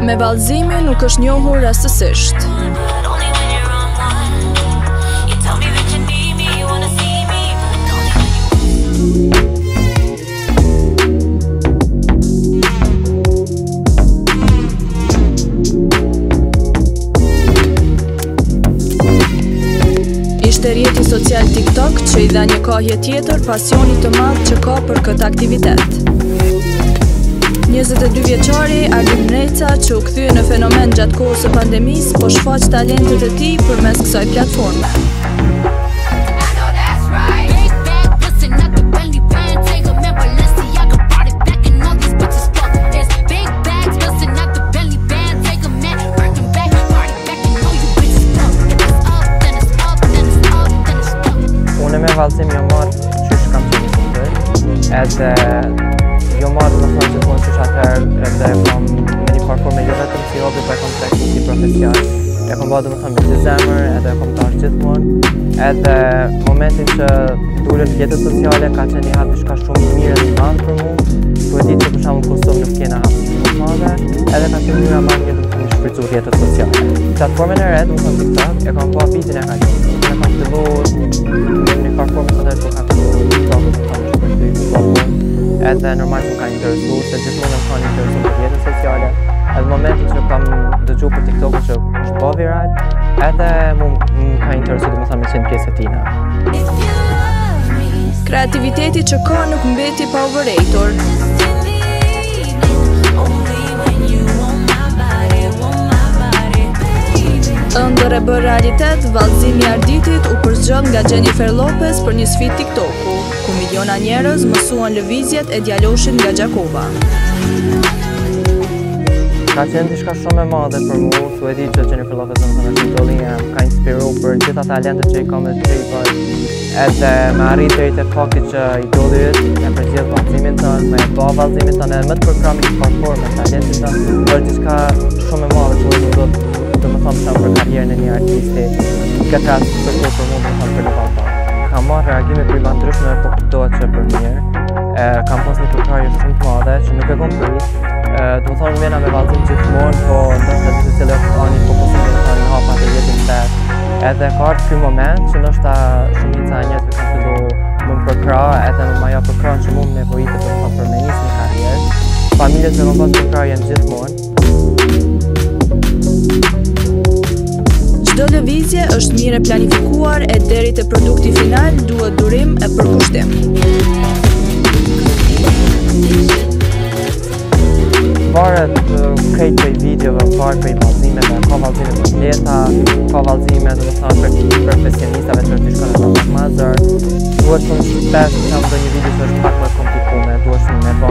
Me vallëzimi nuk është njohur rastësisht. Ishte rrjeti social TikTok që i dha një kohje tjetër pasionit të madh që ka për këtë aktivitet. 22 vjeçari Ardim Mreca, që u kthye në fenomen gjatë kohës së pandemisë, po shfaq talentet e tij përmes kësaj platforme. Me vallëzim jo marrë qysh kam qenë kundër, edhe jo marrë më thonë që thonë qysh atëherë edhe kam me një parforme jo vetëm si hobi, po e kam tek si profesion. E kam bërë domethënë me gjithë zemër, edhe e kam dashur gjithmonë, edhe momentin që dulet jetës sociale ka qenë një hap diçka shumë i mirë dhe i madh për mua. Po e di që për shembull Kosovë nuk kena hap shumë të madhe, edhe ka qenë mënyra më e mirë të shfrytzuar jetën sociale. Platformën e re, domethënë TikTok, e kam pa vitin e kaluar. E kam filluar në platformën e re që kam edhe normal që ka interesuar, se gjithmonë më kanë interesuar për jetën sociale. Edhe momentin që kam dëgjuar për TikTok që është bë viral, edhe më ka interesuar domethënë me qenë pjesë e tina. Kreativiteti që ka nuk mbeti pa u vërejtur. Ëndër e bërë realitet, vallëzimi i Arditit u përzgjodh nga Jennifer Lopez për një sfidë TikToku, ku miliona njerëz mësuan lëvizjet e djaloshit nga Gjakova. Ka qenë diçka shumë e madhe për mua, su e di që Jennifer Lopez është idolia, ka inspiruar për gjitha talentet që i ka me të bërë, edhe me arrit deri te fakti që idoli yt e përgjigj vallëzimin tonë, me bë vallëzimin tonë edhe më të përkrahur një performance talentin tonë, është diçka shumë e madhe që do të më thamë shumë për karierën e një artisti, këtë rast për mua më thamë për në Balkan. Kam marrë reagime prima ndryshme, po kuptohet që për mirë. Kam pas një përkrahje shumë të madhe që nuk e kom prit. Do të thonë mena me vallëzim gjithmonë, po ndoshta të cilët ani fokusin do të thonë hapat e jetës së. Edhe ka ardhur ky moment që ndoshta shumica e njerëzve kanë filluar më përkrah, edhe më ajo përkrah që mund nevojitet do të thonë për me nisë një karrierë. Familjet që kanë pas përkrahjen gjithmonë. Çdo lëvizje është mirë e planifikuar e deri te produkti final duhet durim e përkushtim. Varet krejt prej videove, varet prej vallëzimeve, ka vallëzime të lehta, ka vallëzime domethënë për profesionistëve që të shkojnë në më zor. Duhet shumë shpesh të kam ndonjë video që është pak më komplikuar, duhet shumë me bë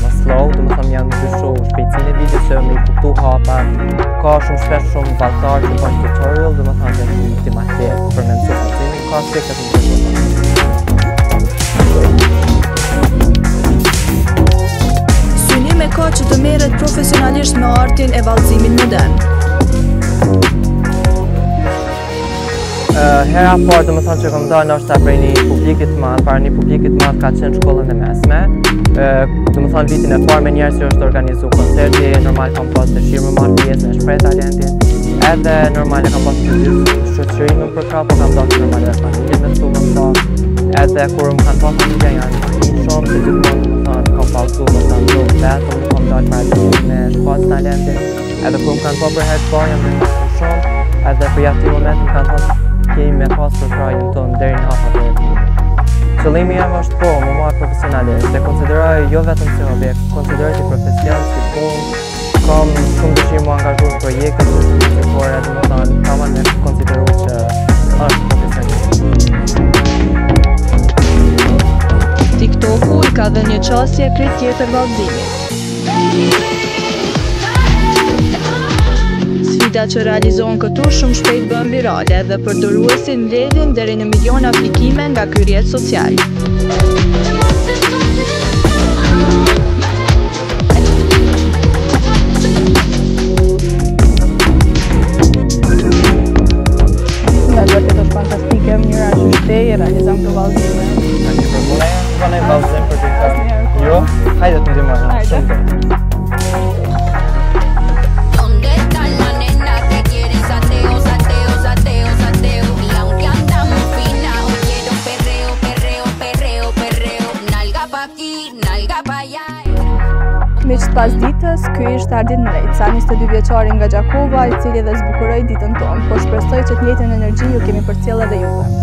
më slow, domethënë janë ndryshuar shpejtësinë e videos që me kuptu hapa. Ka shumë shpesh shumë vallëtar që bën tutorial, domethënë që është ultimativ për me mësuar vallëzimin, ka aspekte të ndryshme. Synime ka që të merret profesionalisht me artin e vallëzimit modern. Hera parë domethënë që kam dalë është prej një publikit të madh, para një publikit të madh ka qenë shkollën e mesme. Domethënë vitin e parë me njerëz që është organizuar koncerti, normal kam pas dëshirë më marr pjesë në shpreh talentin. Edhe normal kam pas shoqërinë për krah, po kam dashur normal edhe familjen me të më. Edhe kur më kanë pasur familja janë shumë të gjithmonë domethënë kam pasur domethënë vetëm kam dalë para me shpat talentin. Edhe kur më kanë pasur për herë të parë jam shumë, edhe për atë moment më kanë pasur kemi me pas përkrahjen tonë deri në hapat e fundit. Qëllimi jam është po, më marrë profesionalisht, e konsideroj jo vetëm si hobi, konsideroj si profesion, si punë, kam shumë dëshirë më angazhuar në projekte që por edhe më thonë, kam me konsideru që është profesionist. TikToku i ka dhënë një çështje krejt tjetër vallëzimit. Sfida që realizohen këtu shumë shpejt bën virale dhe përdoruesi mbledhin deri në miliona aplikime nga ky rrjet social. Nga duhet të është fantastike, mënyra që shtej, realizam të vallëzime. A një përmune, bëne vallëzim për të jo? Hajde të ndihmojmë, shumë Miq të pasditës, ky ishte Ardit Mrejca, 22 vjeçari nga Gjakova, i cili dhe zbukuroi ditën tonë, por shpresoj që të njëjtën energji ju kemi përcjellë edhe juve.